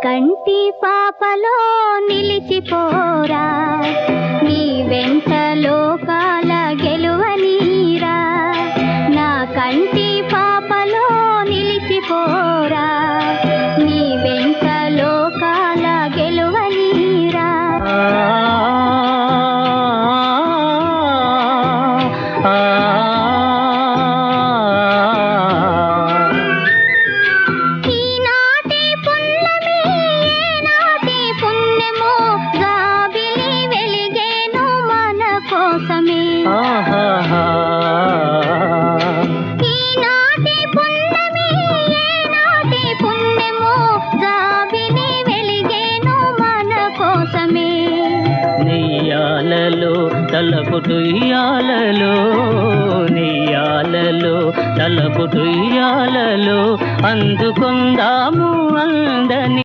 కంటి పాపలో నిలిచిపోరా, నీ వెంట లోకాల గెలువనీరా. నా కంటి పాపలో నిలిచిపోరా, నీ వెంట లోకాల గెలువనీరా. ఈనాటి పున్నమి ఏనాటి పుణ్యమో జాబిలి వెలిగేను మన కోసమే. నీయాలలో తలపుటు ఇయాలలో, నీయాలలో తలపుటు ఇయాలలో అందుకుందాము అందని.